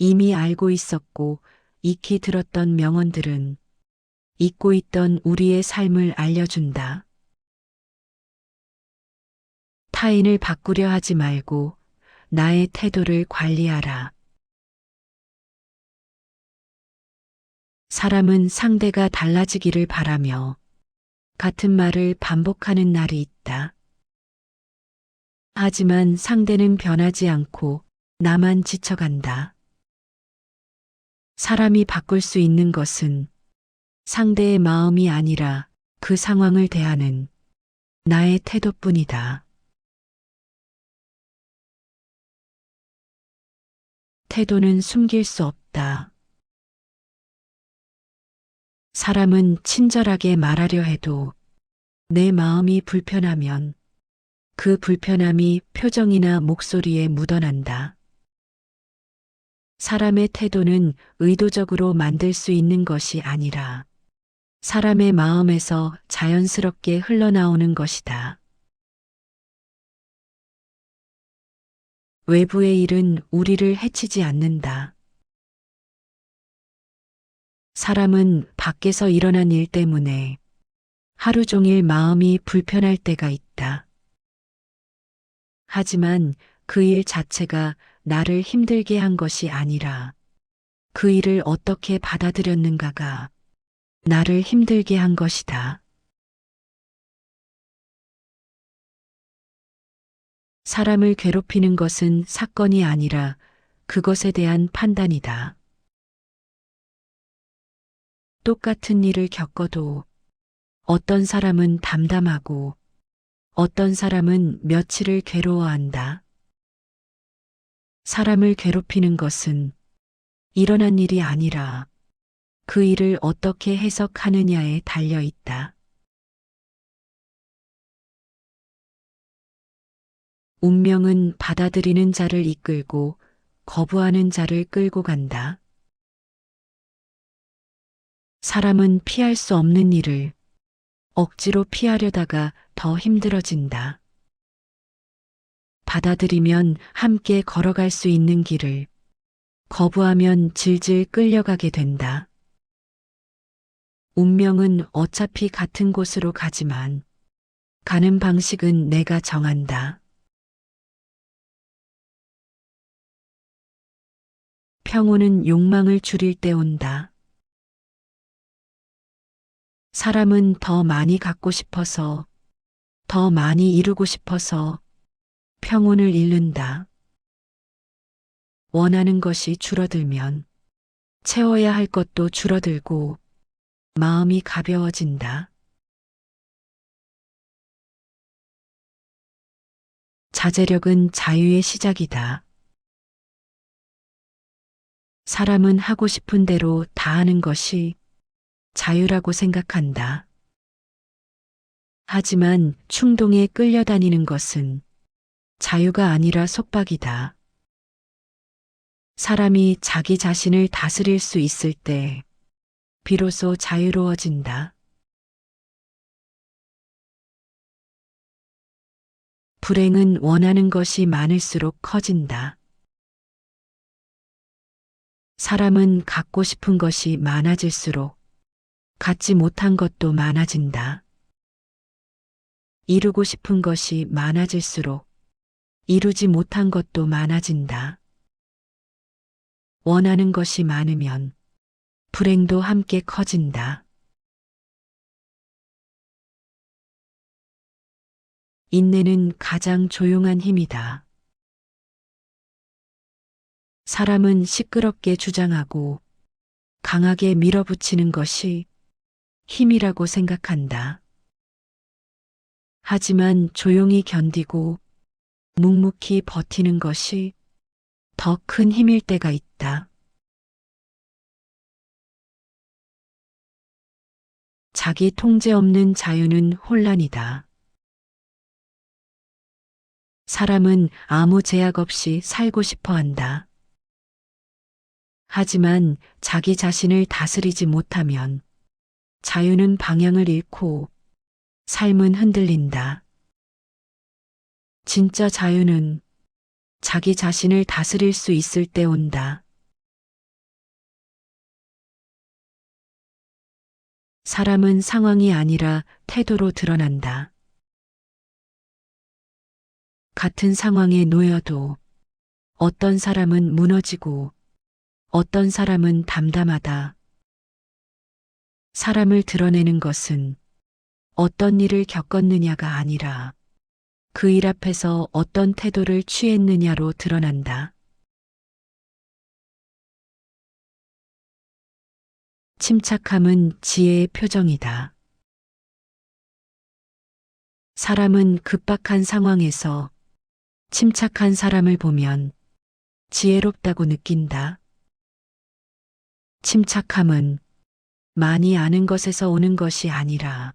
이미 알고 있었고 익히 들었던 명언들은 잊고 있던 우리의 삶을 알려준다. 타인을 바꾸려 하지 말고 나의 태도를 관리하라. 사람은 상대가 달라지기를 바라며 같은 말을 반복하는 날이 있다. 하지만 상대는 변하지 않고 나만 지쳐간다. 사람이 바꿀 수 있는 것은 상대의 마음이 아니라 그 상황을 대하는 나의 태도뿐이다. 태도는 숨길 수 없다. 사람은 친절하게 말하려 해도 내 마음이 불편하면 그 불편함이 표정이나 목소리에 묻어난다. 사람의 태도는 의도적으로 만들 수 있는 것이 아니라 사람의 마음에서 자연스럽게 흘러나오는 것이다. 외부의 일은 우리를 해치지 않는다. 사람은 밖에서 일어난 일 때문에 하루 종일 마음이 불편할 때가 있다. 하지만 그 일 자체가 나를 힘들게 한 것이 아니라 그 일을 어떻게 받아들였는가가 나를 힘들게 한 것이다. 사람을 괴롭히는 것은 사건이 아니라 그것에 대한 판단이다. 똑같은 일을 겪어도 어떤 사람은 담담하고 어떤 사람은 며칠을 괴로워한다. 사람을 괴롭히는 것은 일어난 일이 아니라 그 일을 어떻게 해석하느냐에 달려 있다. 운명은 받아들이는 자를 이끌고 거부하는 자를 끌고 간다. 사람은 피할 수 없는 일을 억지로 피하려다가 더 힘들어진다. 받아들이면 함께 걸어갈 수 있는 길을 거부하면 질질 끌려가게 된다. 운명은 어차피 같은 곳으로 가지만 가는 방식은 내가 정한다. 평온은 욕망을 줄일 때 온다. 사람은 더 많이 갖고 싶어서, 더 많이 이루고 싶어서 평온을 잃는다. 원하는 것이 줄어들면 채워야 할 것도 줄어들고 마음이 가벼워진다. 자제력은 자유의 시작이다. 사람은 하고 싶은 대로 다 하는 것이 자유라고 생각한다. 하지만 충동에 끌려다니는 것은 자유가 아니라 속박이다. 사람이 자기 자신을 다스릴 수 있을 때 비로소 자유로워진다. 불행은 원하는 것이 많을수록 커진다. 사람은 갖고 싶은 것이 많아질수록 갖지 못한 것도 많아진다. 이루고 싶은 것이 많아질수록 이루지 못한 것도 많아진다. 원하는 것이 많으면 불행도 함께 커진다. 인내는 가장 조용한 힘이다. 사람은 시끄럽게 주장하고 강하게 밀어붙이는 것이 힘이라고 생각한다. 하지만 조용히 견디고 묵묵히 버티는 것이 더 큰 힘일 때가 있다. 자기 통제 없는 자유는 혼란이다. 사람은 아무 제약 없이 살고 싶어 한다. 하지만 자기 자신을 다스리지 못하면 자유는 방향을 잃고 삶은 흔들린다. 진짜 자유는 자기 자신을 다스릴 수 있을 때 온다. 사람은 상황이 아니라 태도로 드러난다. 같은 상황에 놓여도 어떤 사람은 무너지고 어떤 사람은 담담하다. 사람을 드러내는 것은 어떤 일을 겪었느냐가 아니라 그 일 앞에서 어떤 태도를 취했느냐로 드러난다. 침착함은 지혜의 표정이다. 사람은 급박한 상황에서 침착한 사람을 보면 지혜롭다고 느낀다. 침착함은 많이 아는 것에서 오는 것이 아니라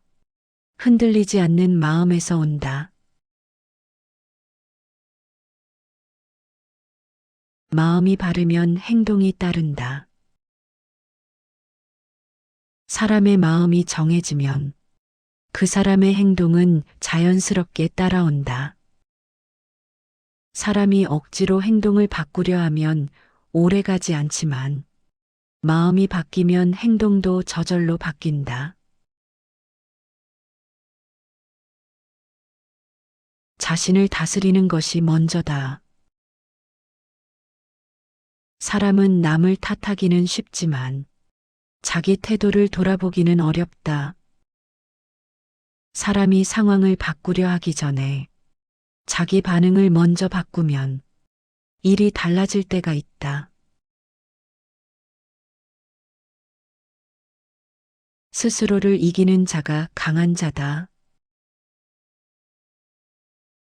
흔들리지 않는 마음에서 온다. 마음이 바르면 행동이 따른다. 사람의 마음이 정해지면 그 사람의 행동은 자연스럽게 따라온다. 사람이 억지로 행동을 바꾸려 하면 오래 가지 않지만 마음이 바뀌면 행동도 저절로 바뀐다. 자신을 다스리는 것이 먼저다. 사람은 남을 탓하기는 쉽지만 자기 태도를 돌아보기는 어렵다. 사람이 상황을 바꾸려 하기 전에 자기 반응을 먼저 바꾸면 일이 달라질 때가 있다. 스스로를 이기는 자가 강한 자다.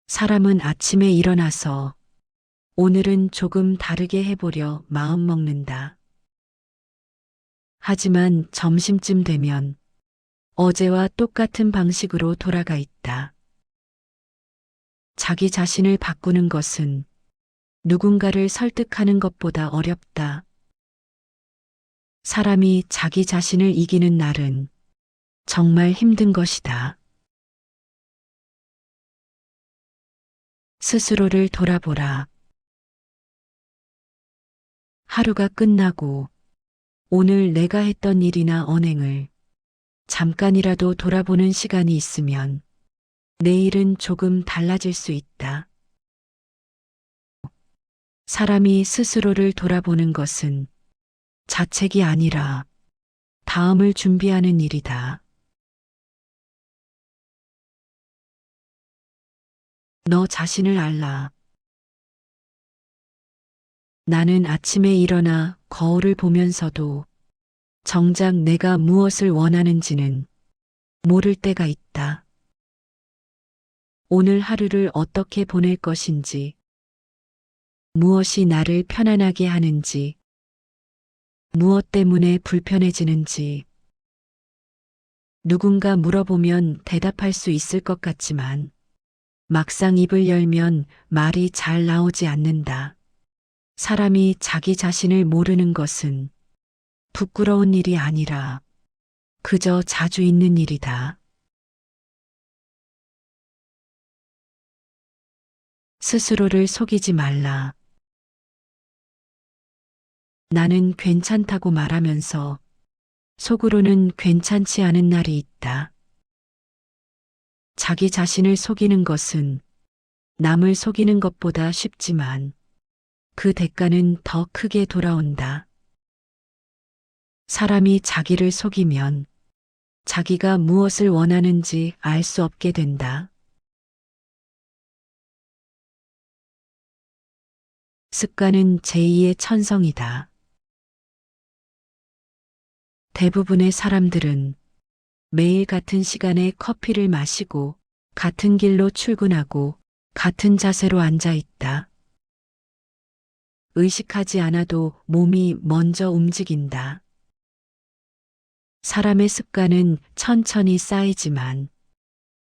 사람은 아침에 일어나서 오늘은 조금 다르게 해보려 마음 먹는다. 하지만 점심쯤 되면 어제와 똑같은 방식으로 돌아가 있다. 자기 자신을 바꾸는 것은 누군가를 설득하는 것보다 어렵다. 사람이 자기 자신을 이기는 날은 정말 힘든 것이다. 스스로를 돌아보라. 하루가 끝나고 오늘 내가 했던 일이나 언행을 잠깐이라도 돌아보는 시간이 있으면 내일은 조금 달라질 수 있다. 사람이 스스로를 돌아보는 것은 자책이 아니라 다음을 준비하는 일이다. 너 자신을 알라. 나는 아침에 일어나 거울을 보면서도 정작 내가 무엇을 원하는지는 모를 때가 있다. 오늘 하루를 어떻게 보낼 것인지, 무엇이 나를 편안하게 하는지, 무엇 때문에 불편해지는지, 누군가 물어보면 대답할 수 있을 것 같지만 막상 입을 열면 말이 잘 나오지 않는다. 사람이 자기 자신을 모르는 것은 부끄러운 일이 아니라 그저 자주 있는 일이다. 스스로를 속이지 말라. 나는 괜찮다고 말하면서 속으로는 괜찮지 않은 날이 있다. 자기 자신을 속이는 것은 남을 속이는 것보다 쉽지만 그 대가는 더 크게 돌아온다. 사람이 자기를 속이면 자기가 무엇을 원하는지 알 수 없게 된다. 습관은 제2의 천성이다. 대부분의 사람들은 매일 같은 시간에 커피를 마시고 같은 길로 출근하고 같은 자세로 앉아 있다. 의식하지 않아도 몸이 먼저 움직인다. 사람의 습관은 천천히 쌓이지만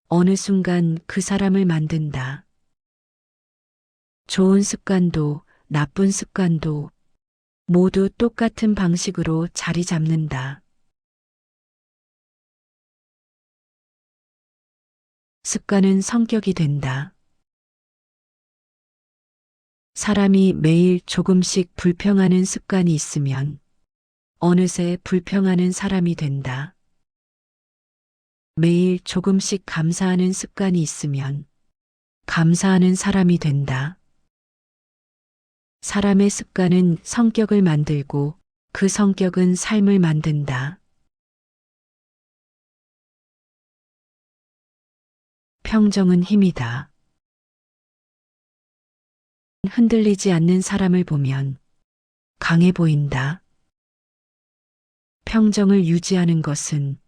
어느 순간 그 사람을 만든다. 좋은 습관도 나쁜 습관도 모두 똑같은 방식으로 자리 잡는다. 습관은 성격이 된다. 사람이 매일 조금씩 불평하는 습관이 있으면 어느새 불평하는 사람이 된다. 매일 조금씩 감사하는 습관이 있으면 감사하는 사람이 된다. 사람의 습관은 성격을 만들고 그 성격은 삶을 만든다. 평정은 힘이다. 흔들리지 않는 사람을 보면 강해 보인다. 평정을 유지하는 것은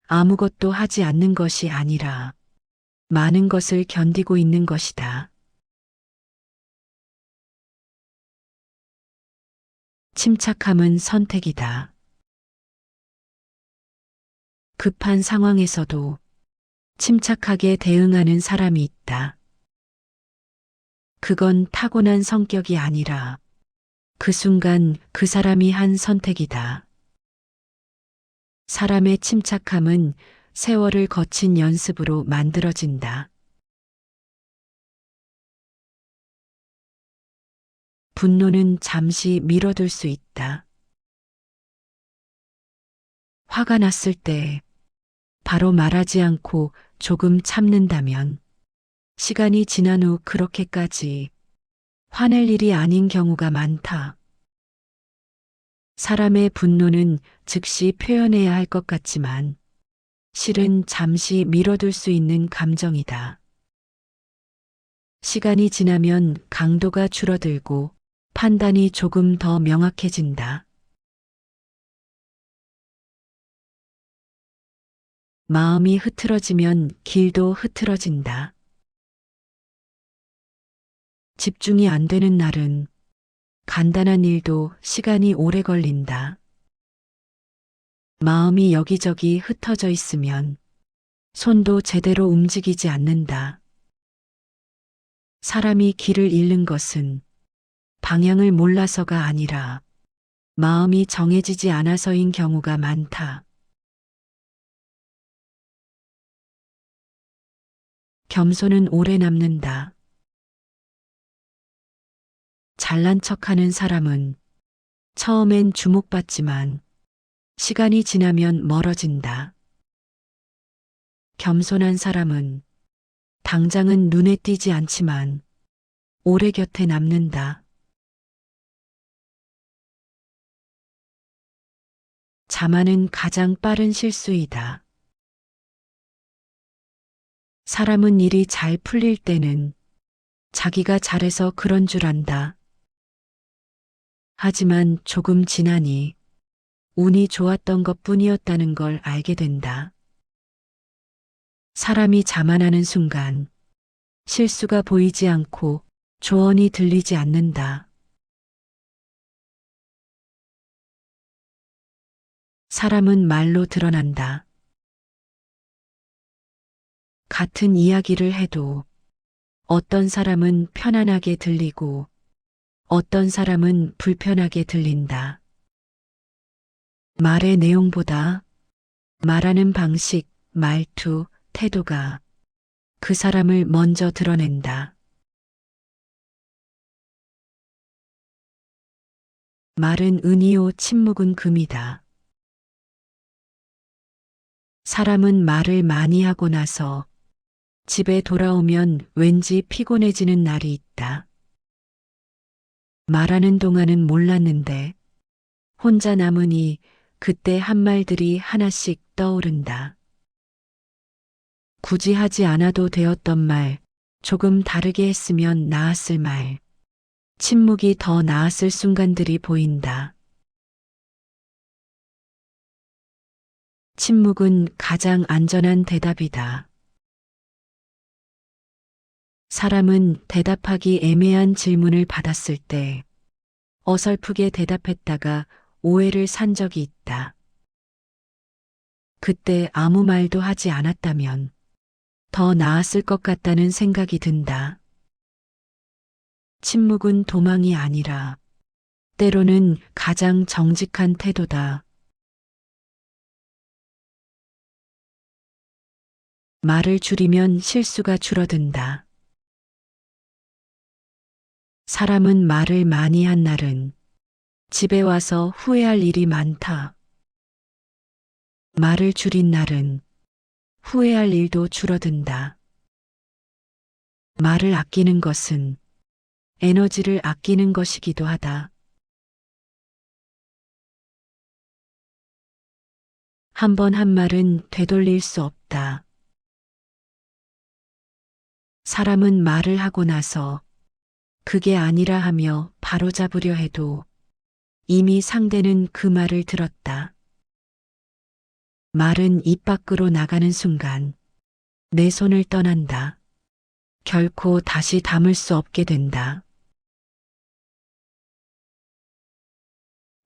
아무것도 하지 않는 것이 아니라 많은 것을 견디고 있는 것이다. 침착함은 선택이다. 급한 상황에서도 침착하게 대응하는 사람이 있다. 그건 타고난 성격이 아니라 그 순간 그 사람이 한 선택이다. 사람의 침착함은 세월을 거친 연습으로 만들어진다. 분노는 잠시 미뤄둘 수 있다. 화가 났을 때 바로 말하지 않고 조금 참는다면 시간이 지난 후 그렇게까지 화낼 일이 아닌 경우가 많다. 사람의 분노는 즉시 표현해야 할 것 같지만 실은 잠시 미뤄둘 수 있는 감정이다. 시간이 지나면 강도가 줄어들고 판단이 조금 더 명확해진다. 마음이 흐트러지면 길도 흐트러진다. 집중이 안 되는 날은 간단한 일도 시간이 오래 걸린다. 마음이 여기저기 흩어져 있으면 손도 제대로 움직이지 않는다. 사람이 길을 잃는 것은 방향을 몰라서가 아니라 마음이 정해지지 않아서인 경우가 많다. 겸손은 오래 남는다. 잘난 척하는 사람은 처음엔 주목받지만 시간이 지나면 멀어진다. 겸손한 사람은 당장은 눈에 띄지 않지만 오래 곁에 남는다. 자만은 가장 빠른 실수이다. 사람은 일이 잘 풀릴 때는 자기가 잘해서 그런 줄 안다. 하지만 조금 지나니 운이 좋았던 것 뿐이었다는 걸 알게 된다. 사람이 자만하는 순간 실수가 보이지 않고 조언이 들리지 않는다. 사람은 말로 드러난다. 같은 이야기를 해도 어떤 사람은 편안하게 들리고 어떤 사람은 불편하게 들린다. 말의 내용보다 말하는 방식, 말투, 태도가 그 사람을 먼저 드러낸다. 말은 은이요, 침묵은 금이다. 사람은 말을 많이 하고 나서 집에 돌아오면 왠지 피곤해지는 날이 있다. 말하는 동안은 몰랐는데 혼자 남으니 그때 한 말들이 하나씩 떠오른다. 굳이 하지 않아도 되었던 말, 조금 다르게 했으면 나았을 말, 침묵이 더 나았을 순간들이 보인다. 침묵은 가장 안전한 대답이다. 사람은 대답하기 애매한 질문을 받았을 때 어설프게 대답했다가 오해를 산 적이 있다. 그때 아무 말도 하지 않았다면 더 나았을 것 같다는 생각이 든다. 침묵은 도망이 아니라 때로는 가장 정직한 태도다. 말을 줄이면 실수가 줄어든다. 사람은 말을 많이 한 날은 집에 와서 후회할 일이 많다. 말을 줄인 날은 후회할 일도 줄어든다. 말을 아끼는 것은 에너지를 아끼는 것이기도 하다. 한 번 한 말은 되돌릴 수 없다. 사람은 말을 하고 나서 그게 아니라 하며 바로잡으려 해도 이미 상대는 그 말을 들었다. 말은 입 밖으로 나가는 순간 내 손을 떠난다. 결코 다시 담을 수 없게 된다.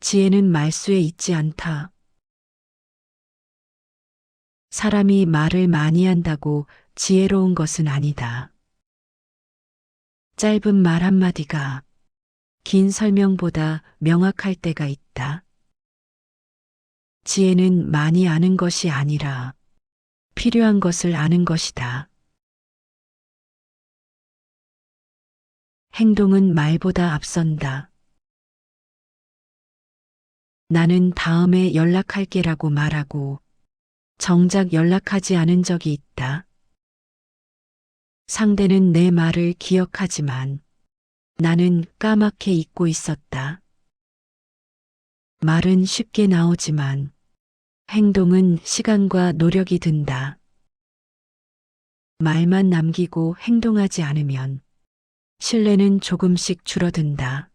지혜는 말수에 있지 않다. 사람이 말을 많이 한다고 지혜로운 것은 아니다. 짧은 말 한마디가 긴 설명보다 명확할 때가 있다. 지혜는 많이 아는 것이 아니라 필요한 것을 아는 것이다. 행동은 말보다 앞선다. 나는 다음에 연락할게라고 말하고 정작 연락하지 않은 적이 있다. 상대는 내 말을 기억하지만 나는 까맣게 잊고 있었다. 말은 쉽게 나오지만 행동은 시간과 노력이 든다. 말만 남기고 행동하지 않으면 신뢰는 조금씩 줄어든다.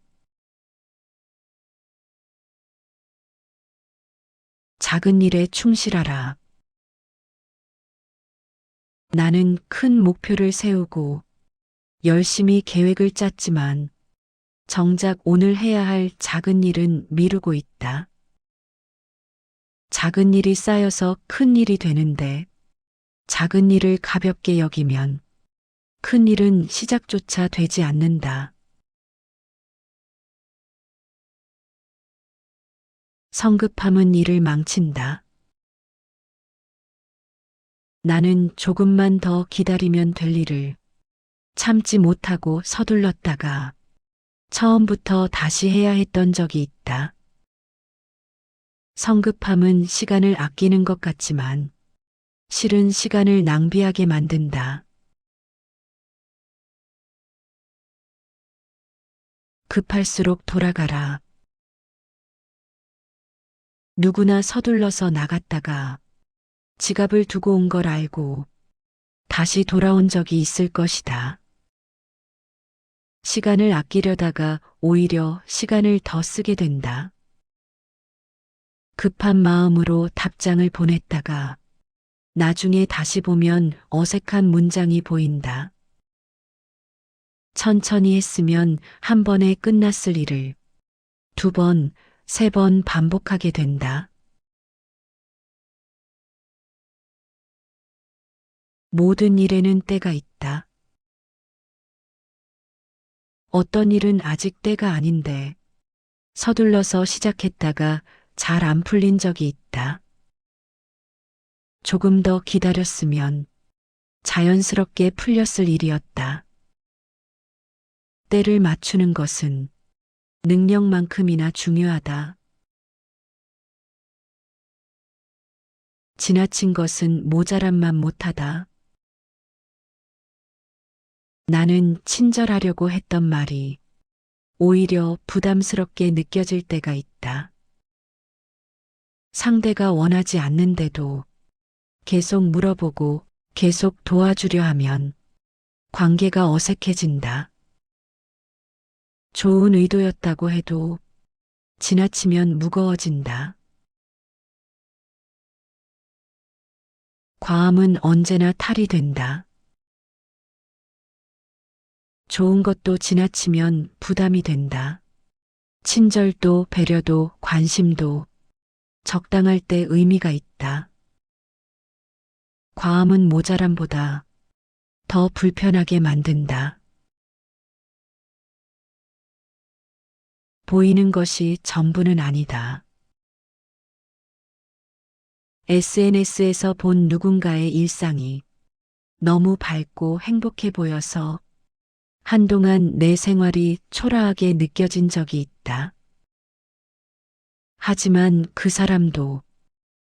작은 일에 충실하라. 나는 큰 목표를 세우고 열심히 계획을 짰지만 정작 오늘 해야 할 작은 일은 미루고 있다. 작은 일이 쌓여서 큰 일이 되는데 작은 일을 가볍게 여기면 큰 일은 시작조차 되지 않는다. 성급함은 일을 망친다. 나는 조금만 더 기다리면 될 일을 참지 못하고 서둘렀다가 처음부터 다시 해야 했던 적이 있다. 성급함은 시간을 아끼는 것 같지만 실은 시간을 낭비하게 만든다. 급할수록 돌아가라. 누구나 서둘러서 나갔다가 지갑을 두고 온 걸 알고 다시 돌아온 적이 있을 것이다. 시간을 아끼려다가 오히려 시간을 더 쓰게 된다. 급한 마음으로 답장을 보냈다가 나중에 다시 보면 어색한 문장이 보인다. 천천히 했으면 한 번에 끝났을 일을 두 번, 세 번 반복하게 된다. 모든 일에는 때가 있다. 어떤 일은 아직 때가 아닌데 서둘러서 시작했다가 잘 안 풀린 적이 있다. 조금 더 기다렸으면 자연스럽게 풀렸을 일이었다. 때를 맞추는 것은 능력만큼이나 중요하다. 지나친 것은 모자란만 못하다. 나는 친절하려고 했던 말이 오히려 부담스럽게 느껴질 때가 있다. 상대가 원하지 않는데도 계속 물어보고 계속 도와주려 하면 관계가 어색해진다. 좋은 의도였다고 해도 지나치면 무거워진다. 과함은 언제나 탈이 된다. 좋은 것도 지나치면 부담이 된다. 친절도 배려도 관심도 적당할 때 의미가 있다. 과함은 모자람보다 더 불편하게 만든다. 보이는 것이 전부는 아니다. SNS에서 본 누군가의 일상이 너무 밝고 행복해 보여서 한동안 내 생활이 초라하게 느껴진 적이 있다. 하지만 그 사람도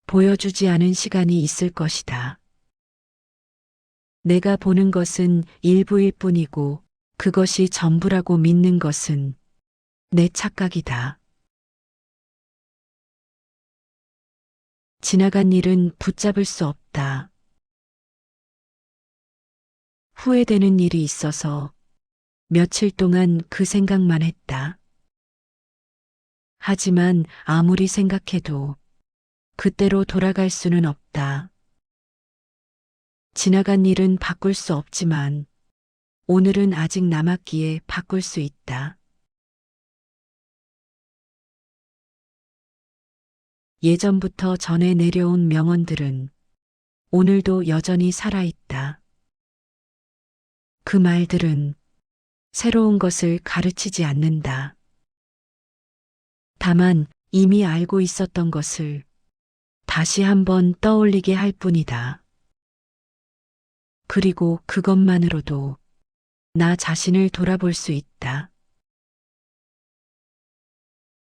보여주지 않은 시간이 있을 것이다. 내가 보는 것은 일부일 뿐이고 그것이 전부라고 믿는 것은 내 착각이다. 지나간 일은 붙잡을 수 없다. 후회되는 일이 있어서 며칠 동안 그 생각만 했다. 하지만 아무리 생각해도 그때로 돌아갈 수는 없다. 지나간 일은 바꿀 수 없지만 오늘은 아직 남았기에 바꿀 수 있다. 예전부터 전해 내려온 명언들은 오늘도 여전히 살아있다. 그 말들은 새로운 것을 가르치지 않는다. 다만 이미 알고 있었던 것을 다시 한번 떠올리게 할 뿐이다. 그리고 그것만으로도 나 자신을 돌아볼 수 있다.